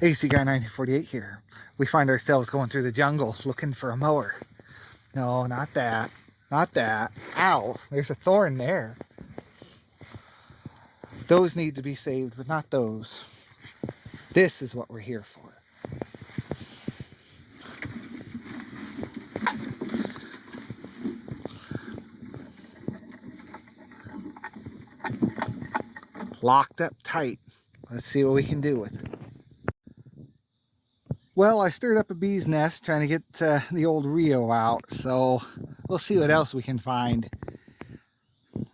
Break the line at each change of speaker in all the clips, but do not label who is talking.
AC Guy 1948 here. We find ourselves going through the jungle looking for a mower. No, not that. Not that. Ow, there's a thorn there. Those need to be saved, but not those. This is what we're here for. Locked up tight. Let's see what we can do with it. Well, I stirred up a bee's nest trying to get the old Rio out, so we'll see what else we can find.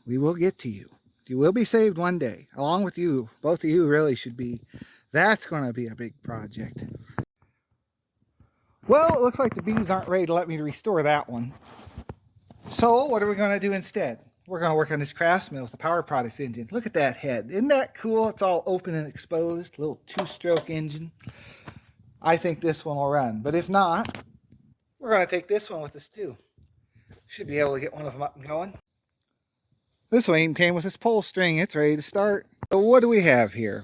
We will get to you. You will be saved one day, along with you. Both of you really should be. That's going to be a big project. Well, it looks like the bees aren't ready to let me restore that one. So what are we going to do instead? We're going to work on this Craftsman with the Power Products engine. Look at that head. Isn't that cool? It's all open and exposed. Little two-stroke engine. I think this one will run. But if not, we're going to take this one with us too. Should be able to get one of them up and going. This one even came with this pull string. It's ready to start. So what do we have here?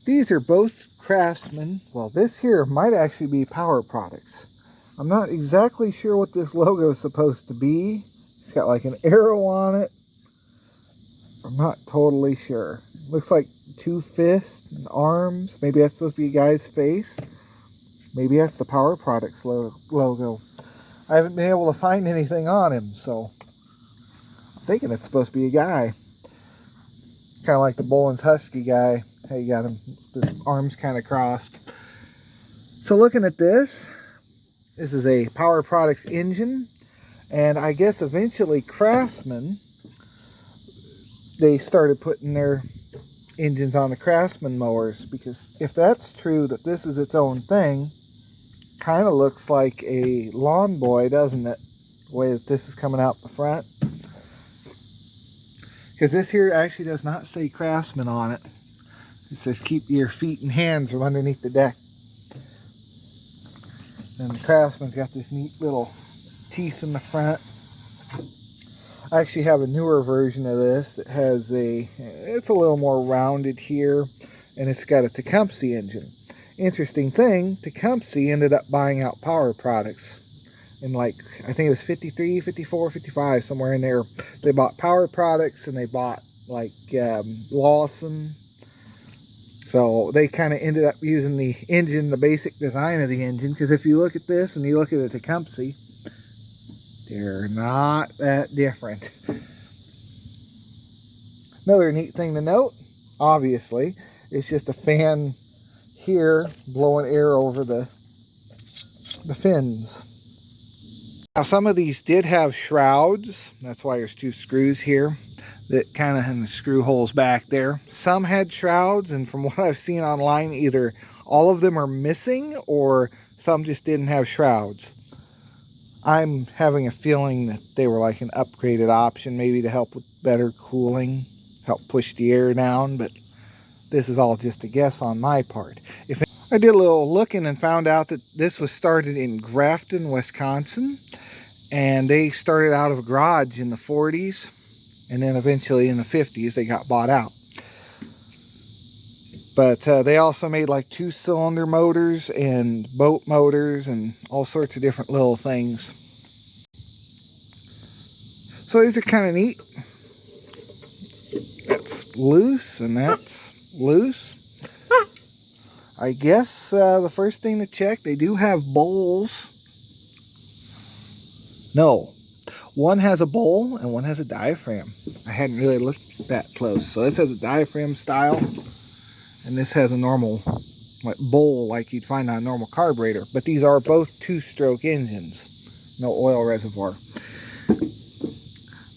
These are both Craftsman. Well, this here might actually be Power Products. I'm not exactly sure what this logo is supposed to be. It's got like an arrow on it. I'm not totally sure. Looks like two fists and arms. Maybe that's supposed to be a guy's face. Maybe that's the Power Products logo. I haven't been able to find anything on him, so I'm thinking it's supposed to be a guy. Kind of like the Boland's Husky guy. Hey, you got him, his arms kind of crossed. So looking at this is a Power Products engine. And I guess eventually Craftsman, they started putting their engines on the Craftsman mowers. Because if that's true, that this is its own thing, kind of looks like a lawn boy, doesn't it? The way that this is coming out the front. Because this here actually does not say Craftsman on it. It says keep your feet and hands from underneath the deck. And the Craftsman's got this neat little teeth in the front. I actually have a newer version of this that has it's a little more rounded here, and it's got a Tecumseh engine. Interesting thing, Tecumseh ended up buying out Power Products in, like, I think it was 53, 54, 55, somewhere in there. They bought Power Products and they bought like Lawson. So they kind of ended up using the engine, the basic design of the engine, because if you look at this and you look at the Tecumseh, they're not that different. Another neat thing to note, obviously, it's just a fan here blowing air over the fins. Now some of these did have shrouds. That's why there's two screws here that kind of have the screw holes back there. Some had shrouds, and from what I've seen online, either all of them are missing or some just didn't have shrouds. I'm having a feeling that they were like an upgraded option, maybe to help with better cooling, help push the air down, but this is all just a guess on my part. I did a little looking and found out that this was started in Grafton, Wisconsin, and they started out of a garage in the 40s. And then eventually in the 50s, they got bought out. But they also made like 2-cylinder motors and boat motors and all sorts of different little things. So these are kind of neat. That's loose and that's loose. I guess the first thing to check, they do have bowls. No. One has a bowl and one has a diaphragm. I hadn't really looked that close. So this has a diaphragm style, and this has a normal bowl like you'd find on a normal carburetor. But these are both two-stroke engines. No oil reservoir.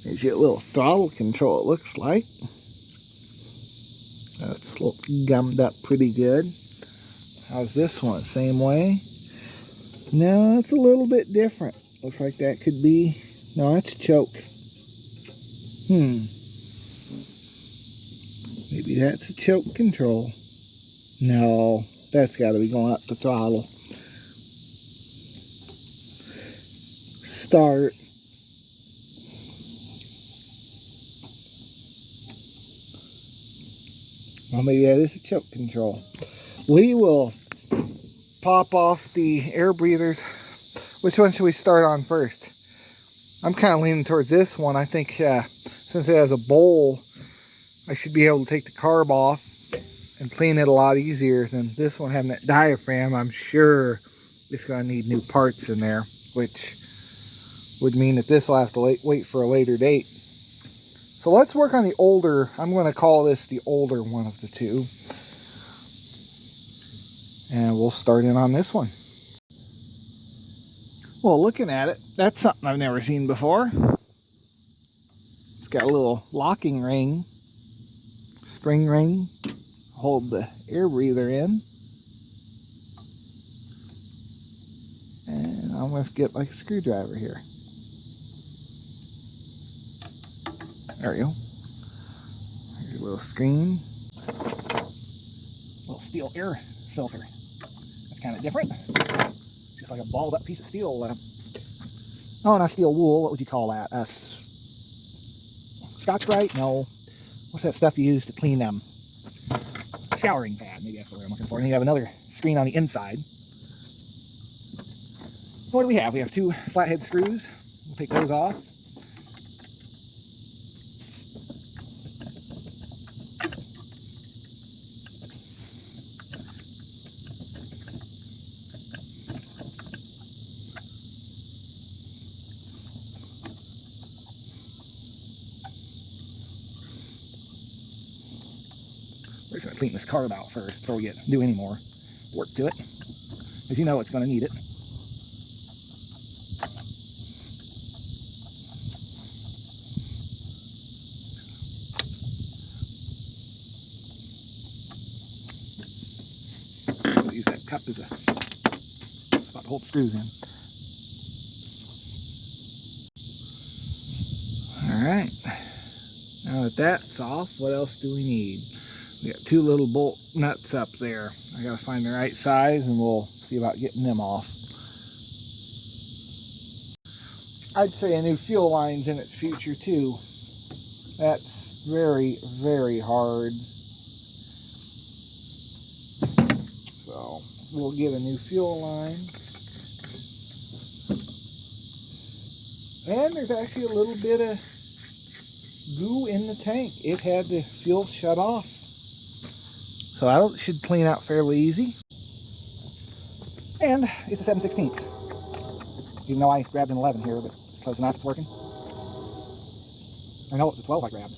There's your little throttle control, it looks like. That's gummed up pretty good. How's this one? Same way? No, it's a little bit different. Looks like that could be... No, that's a choke. Maybe that's a choke control. No, that's got to be going up the throttle. Start. Well, maybe that is a choke control. We will pop off the air breathers. Which one should we start on first? I'm kind of leaning towards this one. I think since it has a bowl, I should be able to take the carb off and clean it a lot easier than this one having that diaphragm. I'm sure it's going to need new parts in there, which would mean that this will have to wait for a later date. So let's work on the older, I'm going to call this the older one of the two. And we'll start in on this one. Well, looking at it, that's something I've never seen before. It's got a little locking ring, spring ring, hold the air breather in. And I'm going to get like a screwdriver here. There we go. Here's a little screen. Little steel air filter. That's kind of different. Just like a balled up piece of steel. Oh, not steel wool. What would you call that? Scotch-Brite? No. What's that stuff you use to clean them? Scouring pad. Maybe that's the word I'm looking for. And you have another screen on the inside. So what do we have? We have two flathead screws. We'll take those off. We're just going to clean this carb out first before we do any more work to it. As you know, it's going to need it. We'll use that cup as a spot to hold the screws in. Alright. Now that that's off, what else do we need? We got two little bolt nuts up there. I gotta find the right size and we'll see about getting them off. I'd say a new fuel line's in its future too. That's very, very hard. So we'll get a new fuel line. And there's actually a little bit of goo in the tank. It had the fuel shut off. So that should clean out fairly easy. And it's a 7/16. Even though I grabbed an 11 here, but it's close enough, it's working. Or no, it's a 12 I grabbed.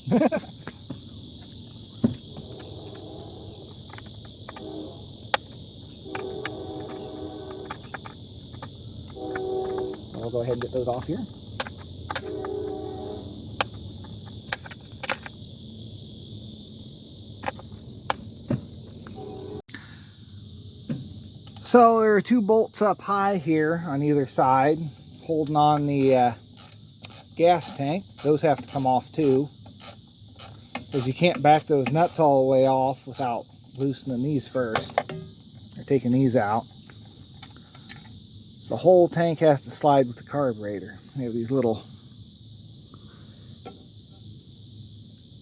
We'll go ahead and get those off here. So there are two bolts up high here on either side holding on the gas tank. Those have to come off too, because you can't back those nuts all the way off without loosening these first or taking these out. The whole tank has to slide with the carburetor. We have these little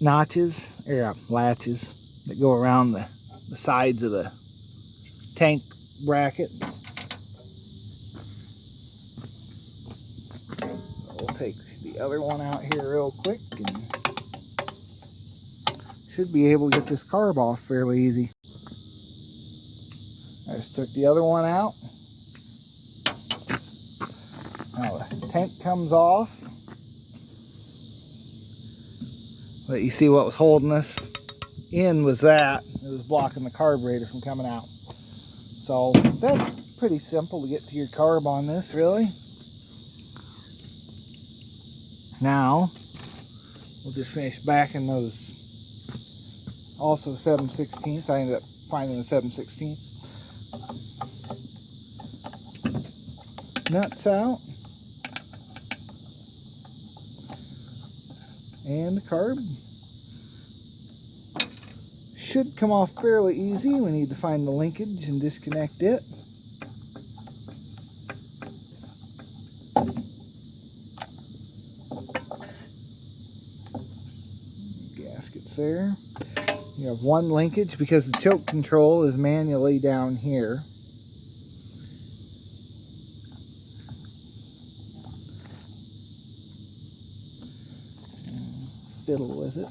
notches, or latches, that go around the sides of the tank bracket. So we'll take the other one out here real quick and should be able to get this carb off fairly easy. I just took the other one out. Now the tank comes off. But you see what was holding us in was that. It was blocking the carburetor from coming out. So that's pretty simple to get to your carb on this, really. Now, we'll just finish backing those also 7/16. I ended up finding the 7/16 nuts out. And the carb should come off fairly easy. We need to find the linkage and disconnect it. Gaskets there. You have one linkage because the choke control is manually down here. fiddle with it.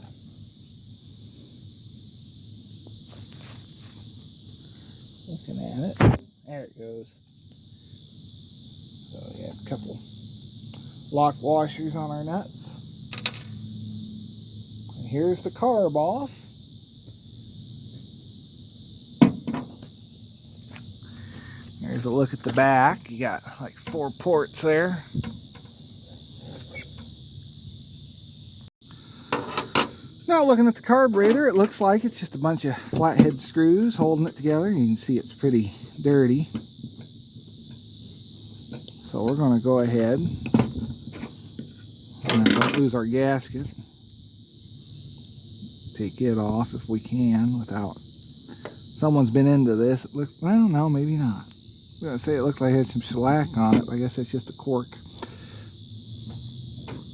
Looking at it. There it goes. So we have a couple lock washers on our nuts. And here's the carb off. There's a look at the back. You got like 4 ports there. Now looking at the carburetor, it looks like it's just a bunch of flathead screws holding it together. You can see it's pretty dirty. So we're going to go ahead and don't lose our gasket. Take it off if we can without... Someone's been into this. It looks, well, no, maybe not. I'm going to say it looked like it had some shellac on it, but I guess that's just a cork.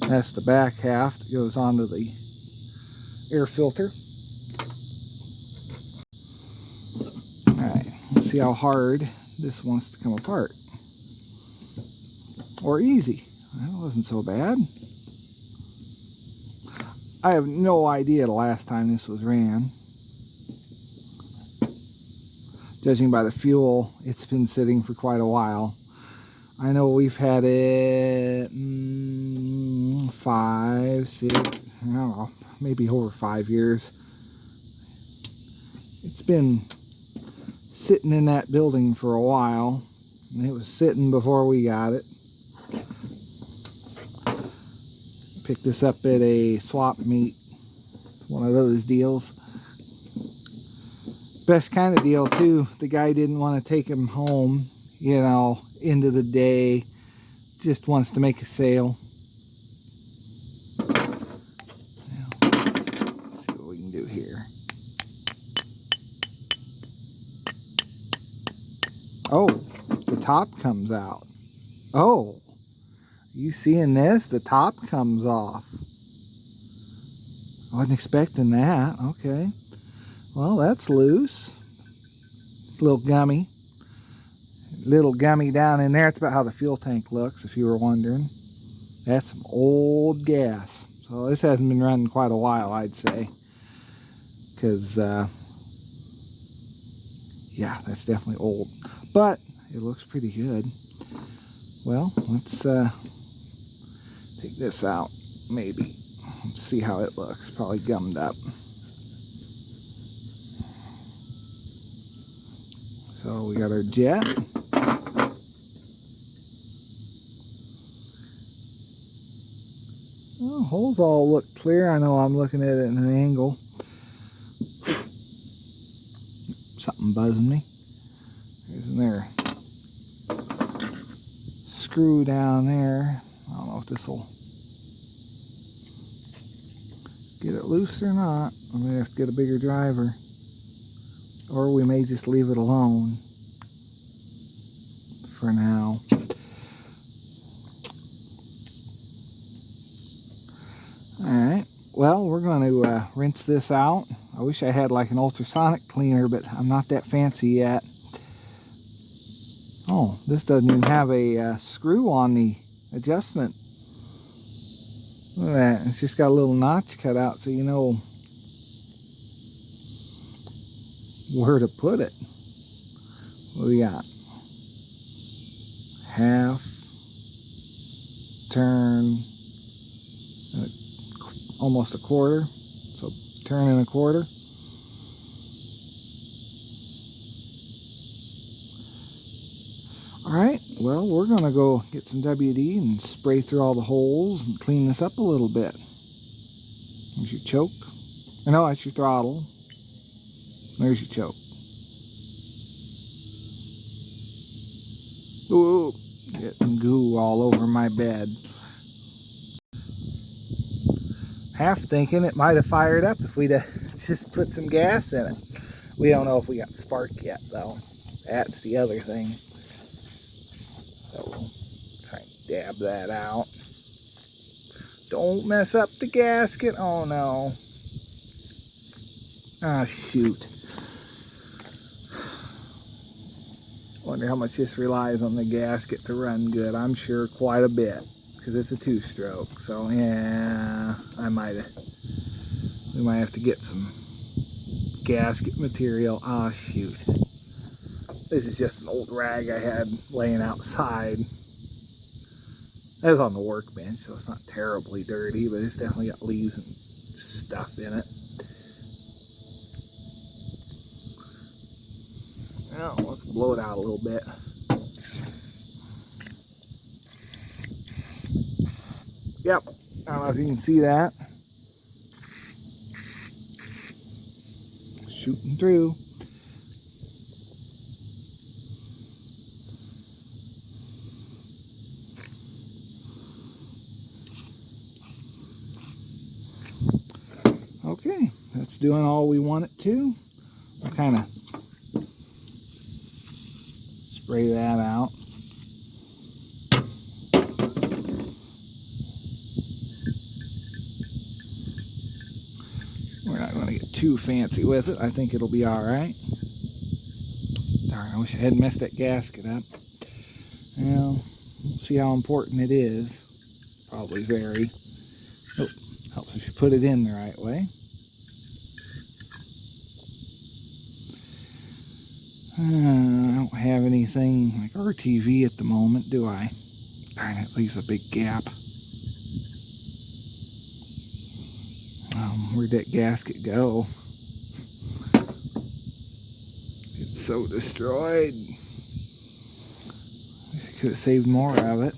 That's the back half that goes onto the air filter. Alright, let's see how hard this wants to come apart. Or easy. That wasn't so bad. I have no idea the last time this was ran. Judging by the fuel, it's been sitting for quite a while. I know we've had it 5, 6, I don't know, maybe over 5 years. It's been sitting in that building for a while, and it was sitting before we got it. Picked this up at a swap meet, one of those deals. Best kind of deal too. The guy didn't want to take him home, you know, into the day. Just wants to make a sale. Now, let's see what we can do here. Oh, the top comes out. Oh, you seeing this? The top comes off. I wasn't expecting that. Okay. Well, that's loose. It's a little gummy. Little gummy down in there. It's about how the fuel tank looks, if you were wondering. That's some old gas. So this hasn't been running quite a while, I'd say. Because, yeah, that's definitely old. But it looks pretty good. Well, let's take this out, maybe. Let's see how it looks. Probably gummed up. So we got our jet. Well, holes all look clear. I know I'm looking at it in an angle. Something buzzing me. There's another screw down there. I don't know if this will get it loose or not. I'm going to have to get a bigger driver. Or we may just leave it alone for now. Alright, well, we're going to rinse this out. I wish I had like an ultrasonic cleaner, but I'm not that fancy yet. Oh, this doesn't even have a screw on the adjustment. Look at that, it's just got a little notch cut out so you know where to put it. What do we got? Half, turn, almost a quarter. So turn and a quarter. Alright, well, we're going to go get some WD and spray through all the holes and clean this up a little bit. There's your choke. No, that's your throttle. There's your choke. Ooh, getting goo all over my bed. Half thinking it might have fired up if we'd just put some gas in it. We don't know if we got spark yet, though. That's the other thing. So we'll try and dab that out. Don't mess up the gasket. Oh, no. Ah, shoot. Wonder how much this relies on the gasket to run good. I'm sure quite a bit, because it's a 2-stroke. So yeah, I might have We might have to get some gasket material. Ah, shoot. This is just an old rag I had laying outside. It was on the workbench, so it's not terribly dirty, but it's definitely got leaves and stuff in it. Well, let's blow it out a little bit. Yep, I don't know if you can see that. Shooting through. Okay, that's doing all we want it to. I'll kind of spray that out. We're not going to get too fancy with it. I think it'll be all right. Darn, I wish I hadn't messed that gasket up. Well, we'll see how important it is. Probably very. Oh, helps if you put it in the right way. I don't have anything like RTV at the moment, do I? Darn, it leaves a big gap. Where'd that gasket go? It's so destroyed. I could have saved more of it.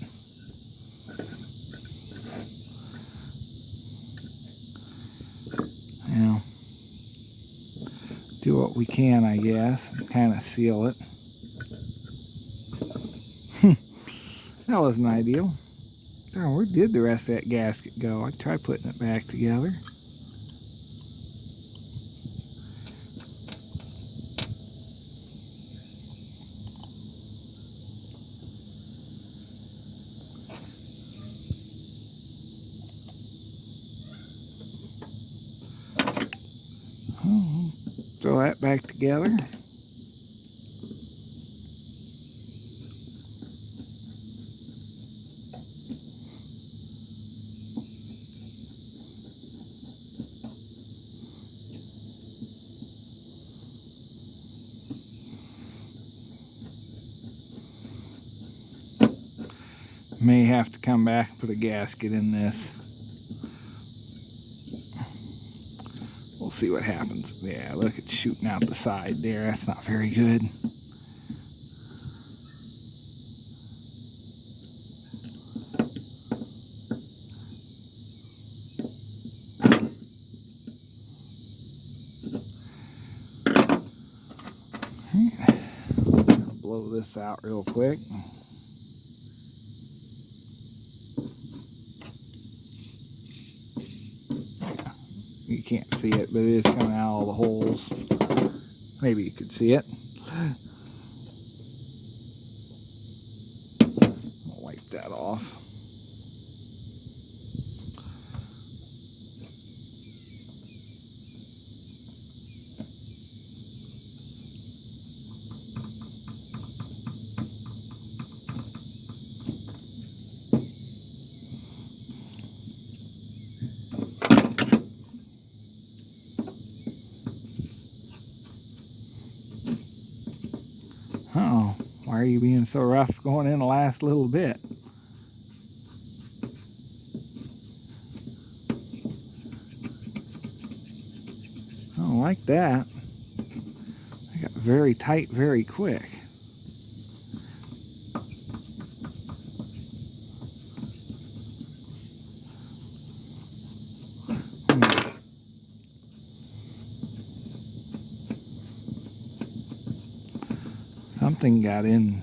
Well, do what we can, I guess, and kind of seal it. That wasn't ideal. Darn, where did the rest of that gasket go? I tried putting it back together. Throw that back together. May have to come back and put a gasket in this. We'll see what happens. Yeah, look, it's shooting out the side there. That's not very good. Blow this out real quick. You can't see it, but it is coming out all the holes. Maybe you could see it. I'll wipe that off. Uh-oh, why are you being so rough going in the last little bit? I don't like that. I got very tight very quick. Something got in.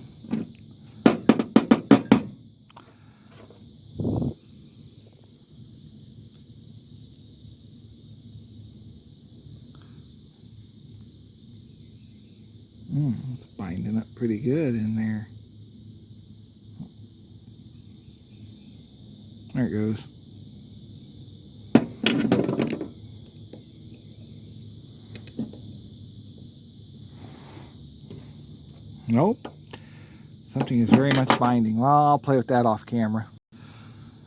It's binding up pretty good in there. There it goes. Nope. Something is very much binding. Well, I'll play with that off camera.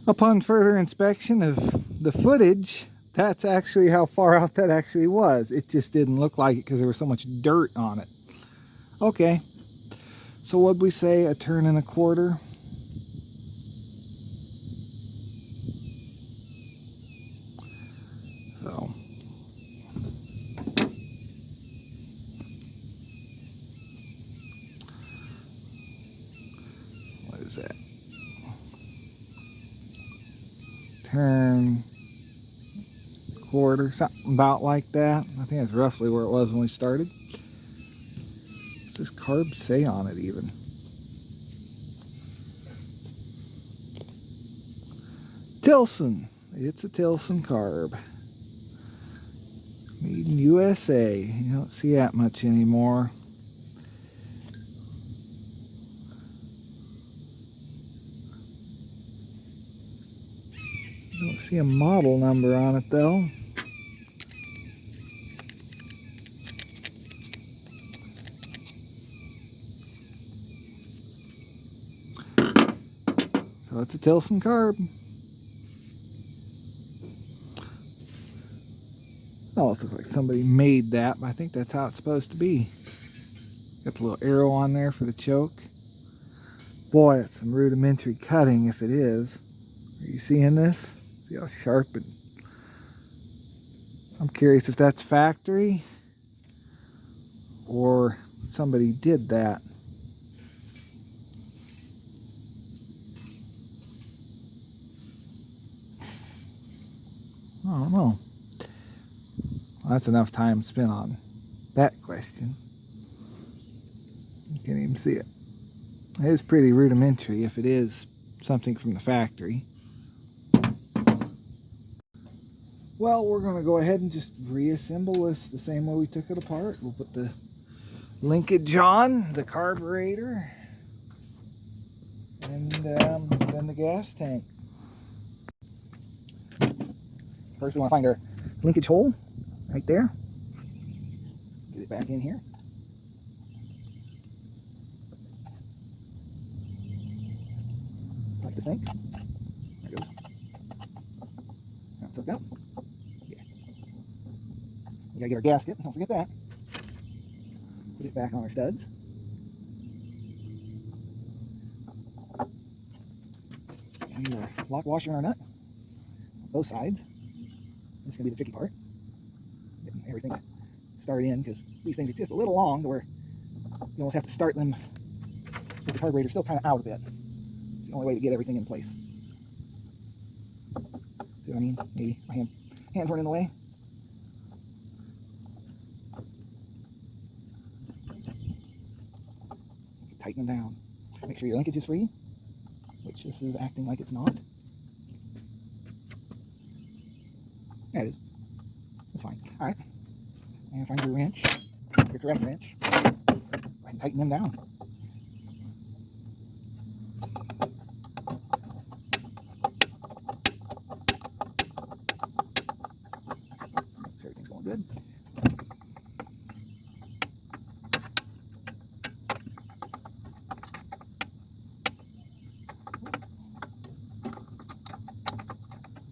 Upon further inspection of the footage That's actually how far out that actually was. It just didn't look like it because there was so much dirt on it. Okay, so what'd we say, a turn and a quarter? So what is that? Turn, quarter, something about like that. I think that's roughly where it was when we started. What's this carb say on it even? Tilson. It's a Tilson carb. Made in USA. You don't see that much anymore. Don't see a model number on it though. So it's a Tilson carb. Almost looks like somebody made that, but I think that's how it's supposed to be. Got the little arrow on there for the choke. Boy, it's some rudimentary cutting if it is. Are you seeing this? See how sharp and... I'm curious if that's factory or somebody did that. I don't know. Well, that's enough time spent on that question. You can't even see it. It is pretty rudimentary if it is something from the factory. Well, we're going to go ahead and just reassemble this the same way we took it apart. We'll put the linkage on, the carburetor, and then the gas tank. First we want to find our linkage hole right there. Get it back in here. Like the tank. There it goes. Now it's hooked up. Yeah. We gotta get our gasket, don't forget that. Put it back on our studs. And our lock washer and our nut. Both sides. This is gonna be the tricky part. Getting everything to start in, because these things are just a little long to where you almost have to start them with the carburetor still kind of out a bit. It's the only way to get everything in place. See what I mean? Maybe my hands weren't in the way. Tighten them down. Make sure your linkage is free, which this is acting like it's not. Yeah, it is. It's fine. All right. And find your wrench, your correct wrench, and tighten them down. Everything's going good.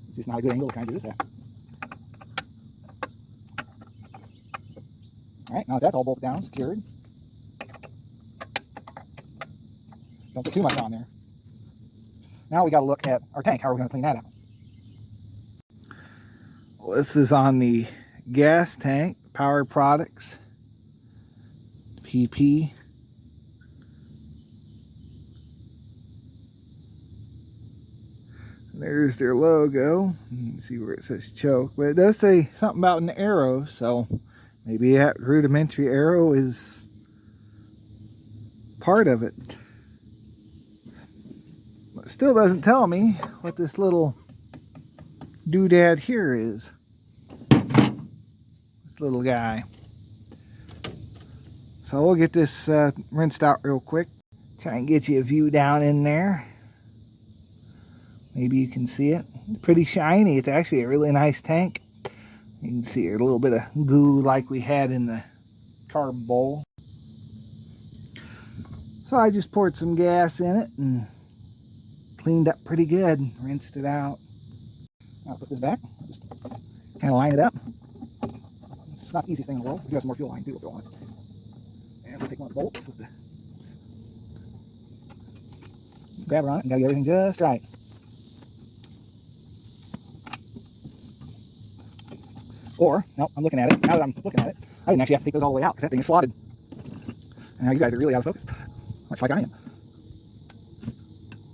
It's just not a good angle to try and do this at. Alright, now that's all bolted down, secured. Don't put too much on there. Now we got to look at our tank. How are we going to clean that out? Well, this is on the gas tank, Power Products, PP. There's their logo. You can see where it says choke, but it does say something about an arrow, so maybe that rudimentary arrow is part of it. But it still doesn't tell me what this little doodad here is. This little guy. So we'll get this rinsed out real quick. Try and get you a view down in there. Maybe you can see it. Pretty shiny. It's actually a really nice tank. You can see a little bit of goo like we had in the carb bowl. So I just poured some gas in it and cleaned up pretty good. Rinsed it out. I'll put this back. Just kind kind of line it up. It's not the easiest thing in the world. We do have some more fuel line too if you want. And we'll take one of the bolts with the grabber on it and gotta get everything just right. Or, no, I'm looking at it. Now that I'm looking at it, I didn't actually have to take those all the way out because that thing is slotted. And now you guys are really out of focus, much like I am.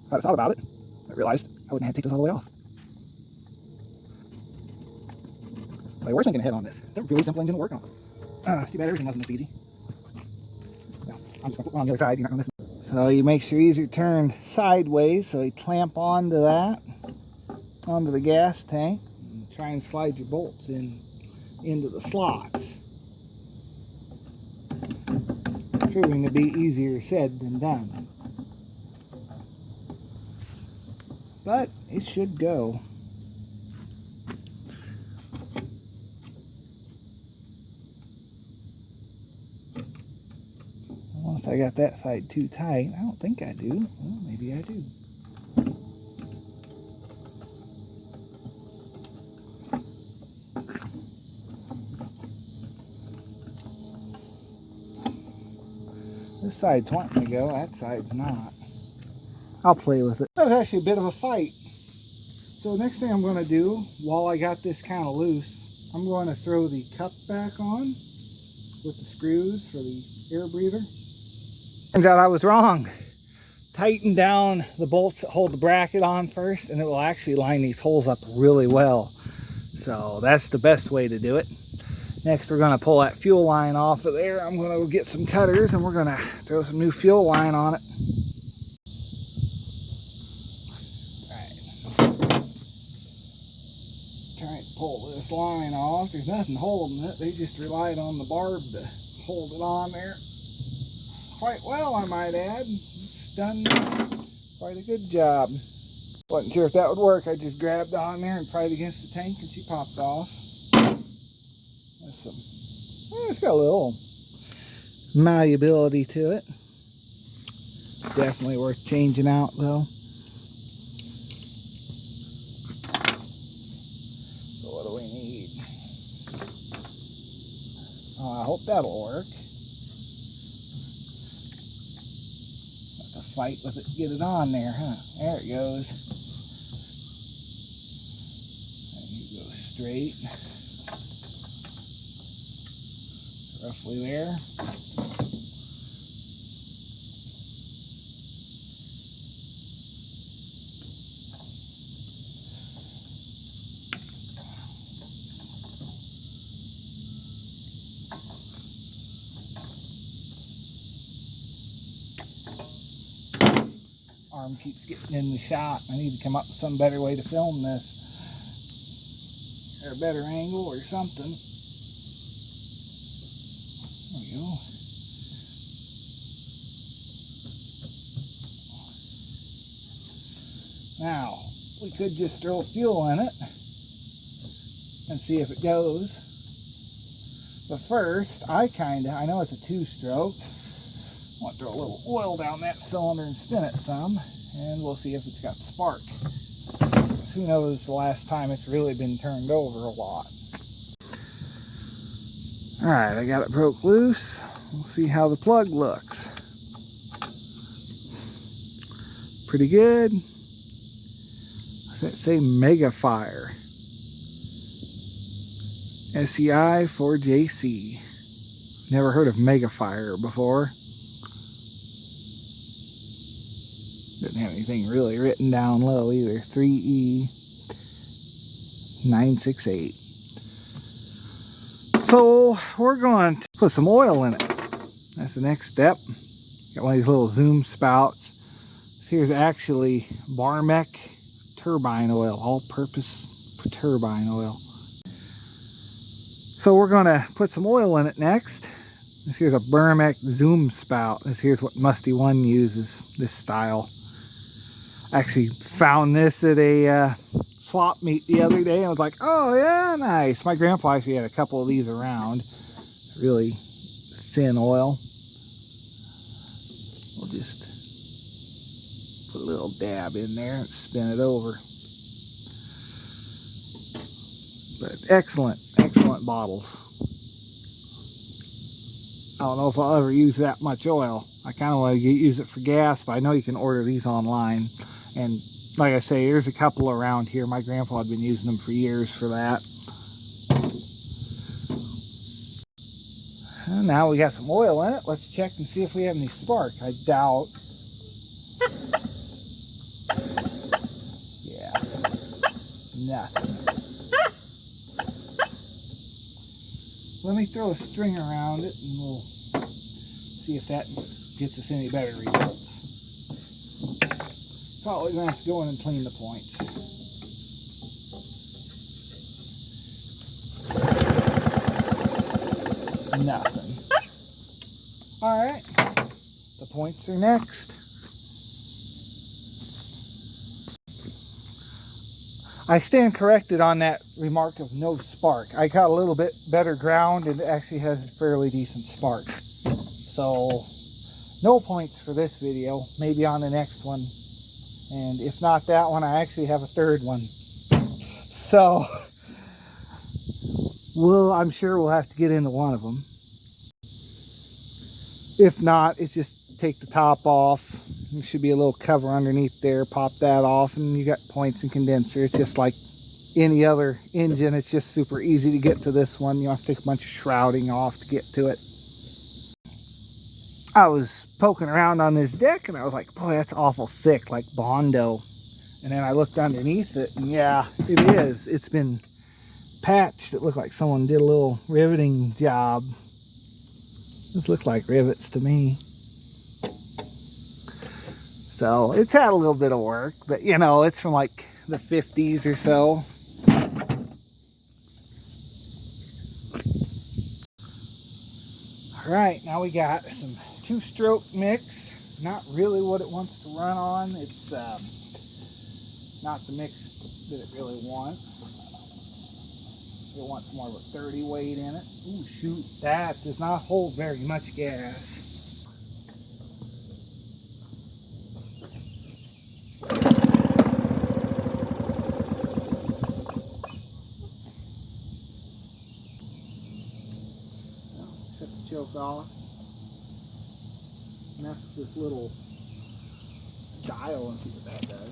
If I'd have thought about it, I realized I wouldn't have to take those all the way off. So we're thinking ahead on this. It's a really simple engine to work on. It's too bad everything wasn't this easy. Well, I'm just going to put one on the other side. You're not going to miss it. So you make sure these are turned sideways so you clamp onto that, onto the gas tank, and try and slide your bolts into the slots. Proving to be easier said than done. But it should go. Unless I got that side too tight. I don't think I do. Well, maybe I do. This side's wanting to go, that side's not. I'll play with it. That was actually a bit of a fight. So next thing I'm going to do, while I got this kind of loose, I'm going to throw the cup back on with the screws for the air breather. Turns out I was wrong. Tighten down the bolts that hold the bracket on first, and it will actually line these holes up really well. So that's the best way to do it. Next, we're going to pull that fuel line off of there. I'm going to get some cutters and we're going to throw some new fuel line on it. Try to pull this line off. There's nothing holding it. They just relied on the barb to hold it on there. Quite well, I might add. It's done quite a good job. Wasn't sure if that would work. I just grabbed on there and pried against the tank and she popped off. It's got a little malleability to it. Definitely worth changing out though. So what do we need? Oh, I hope that'll work. Have to fight with it to get it on there, huh? There it goes. And you go straight. Roughly there. Arm keeps getting in the shot. I need to come up with some better way to film this. Or a better angle or something. There we go. Now, we could just throw fuel in it and see if it goes. But first, I know it's a two-stroke. I want to throw a little oil down that cylinder and spin it some, and we'll see if it's got spark. Who knows the last time it's really been turned over a lot. Alright, I got it broke loose. We'll see how the plug looks. Pretty good. What's that say? Megafire. SEI 4JC. Never heard of Megafire before. Didn't have anything really written down low either. 3E968. So we're going to put some oil in it. That's the next step. Got one of these little zoom spouts. Here's actually Barmec turbine oil, all-purpose turbine oil. So we're going to put some oil in it next. This here's a Barmec zoom spout. This here's what Musty One uses, this style. I actually found this at a swap meet the other day and I was like, oh yeah, nice. My grandpa actually had a couple of these around. Really thin oil. We'll just put a little dab in there and spin it over. But Excellent, excellent bottles. I don't know if I'll ever use that much oil. I kind of want to use it for gas, but I know you can order these online. And like I say, there's a couple around here. My grandpa had been using them for years for that. And now we got some oil in it. Let's check and see if we have any spark. I doubt. Yeah, nothing. Let me throw a string around it and we'll see if that gets us any better results. Probably going to have to go in and clean the points. Nothing. Alright, the points are next. I stand corrected on that remark of no spark. I got a little bit better ground and it actually has a fairly decent spark. So, no points for this video. Maybe on the next one. And if not that one, I actually have a third one. So, I'm sure we'll have to get into one of them. If not, it's just take the top off. There should be a little cover underneath there. Pop that off and you got points and condenser. It's just like any other engine. It's just super easy to get to this one. You don't have to take a bunch of shrouding off to get to it. I was poking around on this deck and I was like, boy, that's awful thick, like Bondo. And then I looked underneath it and yeah, it is. It's been patched. It looked like someone did a little riveting job. Those look like rivets to me. So it's had a little bit of work, but you know, it's from like the 50s or so. All right, now we got some two-stroke mix. Not really what it wants to run on. It's not the mix that it really wants. It wants more of a 30 weight in it. Ooh, shoot, that does not hold very much gas. Set the choke off. Mess with this little dial and see what that does.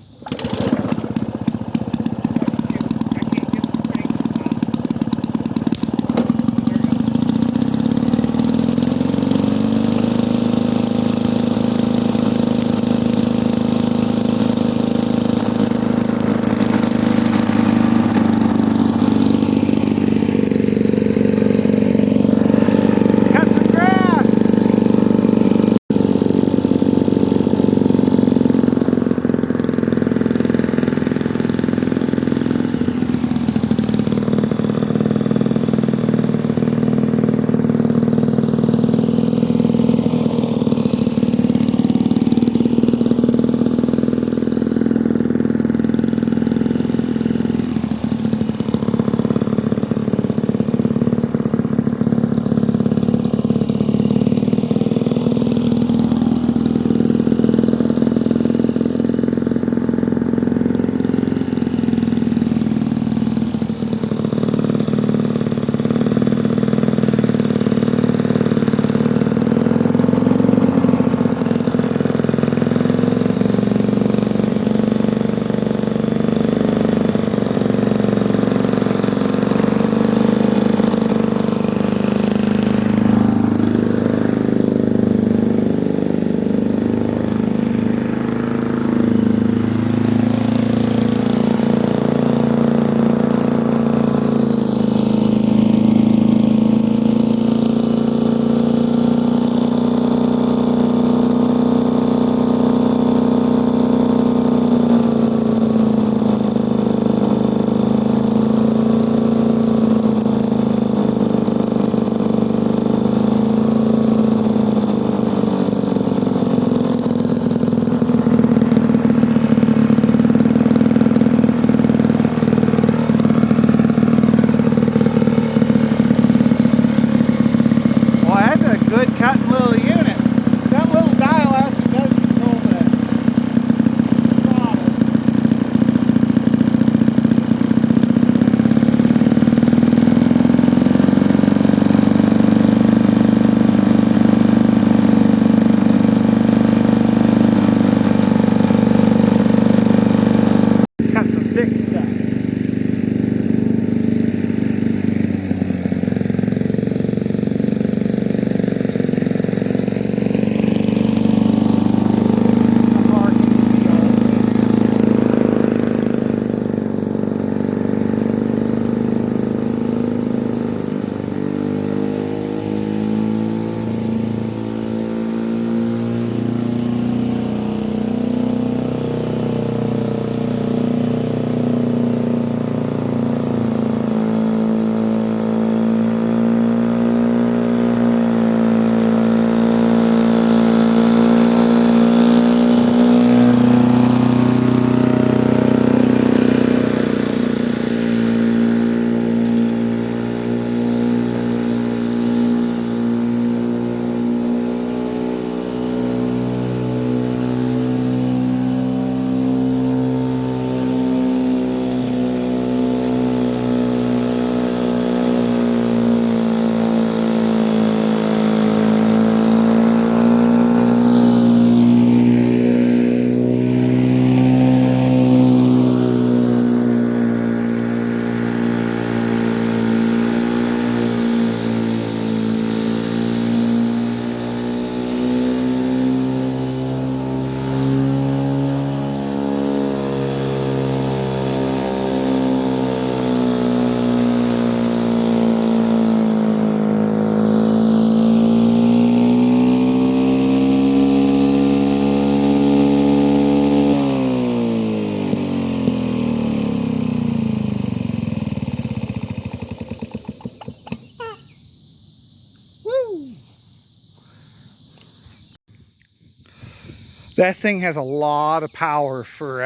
That thing has a lot of power for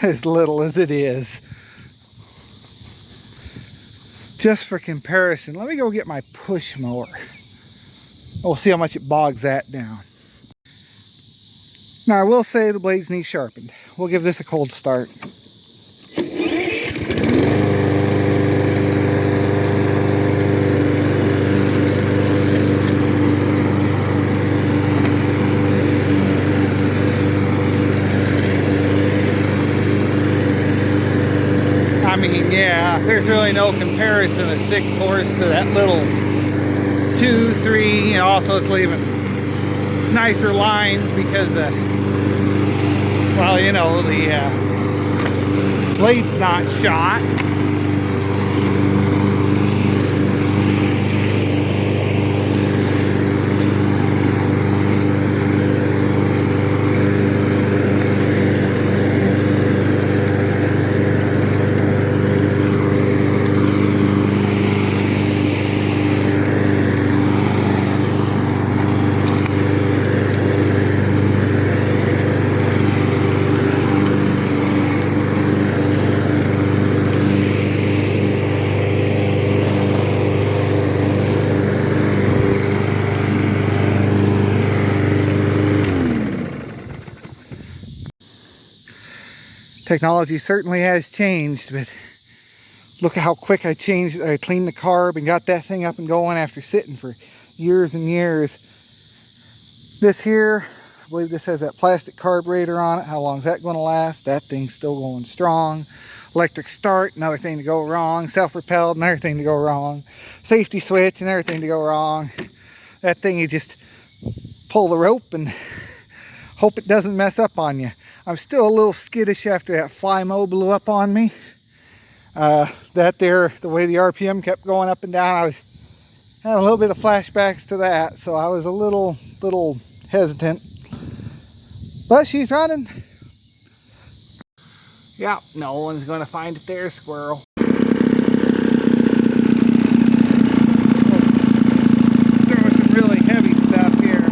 as little as it is. Just for comparison, let me go get my push mower. We'll see how much it bogs that down. Now I will say the blades need sharpened. We'll give this a cold start. I mean, yeah, there's really no comparison of 6 horse to that little 2, 3, and also it's leaving nicer lines because, well, you know, the blade's not shot. Technology certainly has changed, but look at how quick I cleaned the carb and got that thing up and going after sitting for years and years. This here, I believe this has that plastic carburetor on it. How long is that going to last? That thing's still going strong. Electric start, another thing to go wrong. Self-propelled, another thing to go wrong. Safety switch, another thing to go wrong. That thing, you just pull the rope and hope it doesn't mess up on you. I'm still a little skittish after that fly mow blew up on me. The way the RPM kept going up and down, I was having a little bit of flashbacks to that, so I was a little hesitant. But she's running. Yeah, no one's gonna find it there, squirrel. There was some really heavy stuff here.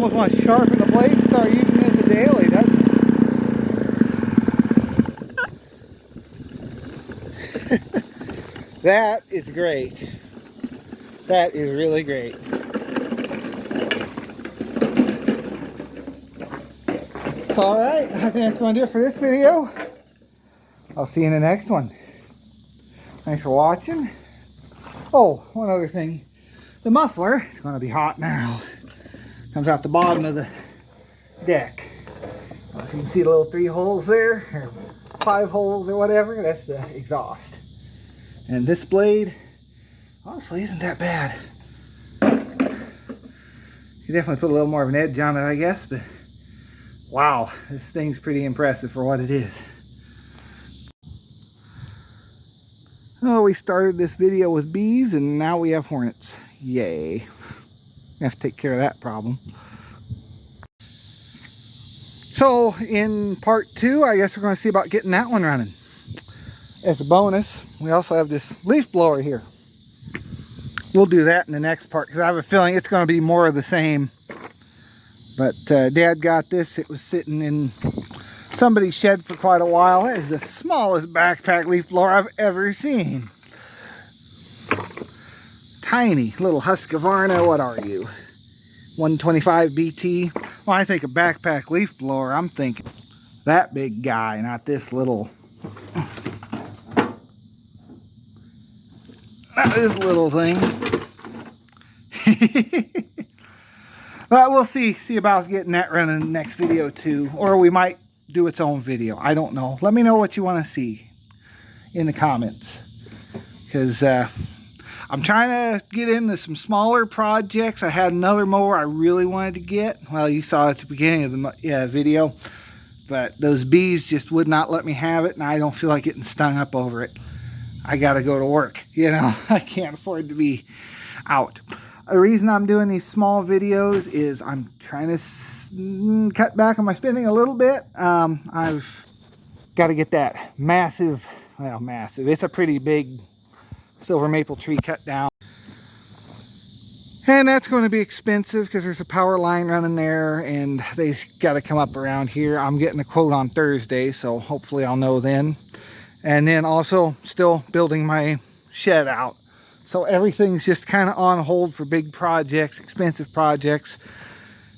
almost want to sharpen the blade and start using it the daily, doesn't it? That is great. That is really great. So, alright, I think that's going to do it for this video. I'll see you in the next one. Thanks for watching. Oh, one other thing. The muffler is going to be hot now. Comes out the bottom of the deck. If you can see the little 3 holes there, or 5 holes or whatever, that's the exhaust. And this blade, honestly, isn't that bad. You definitely put a little more of an edge on it, I guess, but wow, this thing's pretty impressive for what it is. Oh, we started this video with bees and now we have hornets. Yay. We have to take care of that problem. So in part 2, I guess we're going to see about getting that one running. As a bonus, we also have this leaf blower here. We'll do that in the next part because I have a feeling it's going to be more of the same. But Dad got this. It was sitting in somebody's shed for quite a while. It is the smallest backpack leaf blower I've ever seen. Tiny little Husqvarna. What are you? 125 BT. When I think of backpack leaf blower, I'm thinking that big guy, not this little. Not this little thing. But we'll see about getting that running in the next video too. Or we might do its own video. I don't know. Let me know what you want to see in the comments. Because I'm trying to get into some smaller projects. I had another mower I really wanted to get. Well, you saw it at the beginning of the video. But those bees just would not let me have it. And I don't feel like getting stung up over it. I got to go to work. You know, I can't afford to be out. The reason I'm doing these small videos is I'm trying to cut back on my spending a little bit. I've got to get that massive, well, massive. It's a pretty big silver maple tree cut down. And that's going to be expensive because there's a power line running there and they got to come up around here. I'm getting a quote on Thursday, so hopefully I'll know then. And then also still building my shed out. So everything's just kind of on hold for big projects, expensive projects.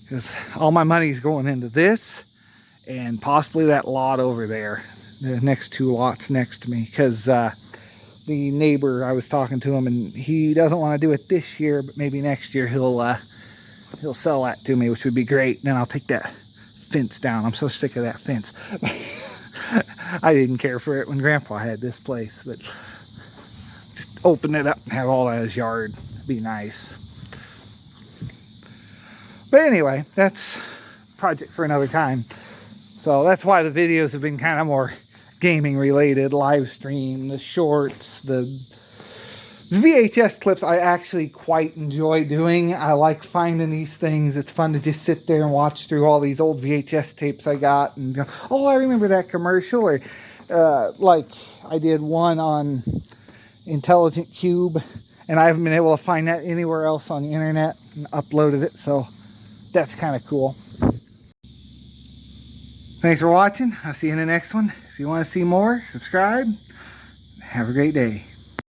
Because all my money is going into this and possibly that lot over there. The next 2 lots next to me. Because the neighbor, I was talking to him and he doesn't want to do it this year, but maybe next year he'll sell that to me, which would be great. Then I'll take that fence down. I'm so sick of that fence. I didn't care for it when Grandpa had this place, but just open it up and have all that as yard. It'd be nice. But anyway, that's a project for another time. So that's why the videos have been kind of more gaming related, live stream, the shorts, the VHS clips I actually quite enjoy doing. I like finding these things. It's fun to just sit there and watch through all these old VHS tapes I got and go, oh, I remember that commercial. Or like I did one on Intelligent Cube and I haven't been able to find that anywhere else on the internet and uploaded it. So that's kind of cool. Thanks for watching. I'll see you in the next one. If you want to see more, subscribe. Have a great day.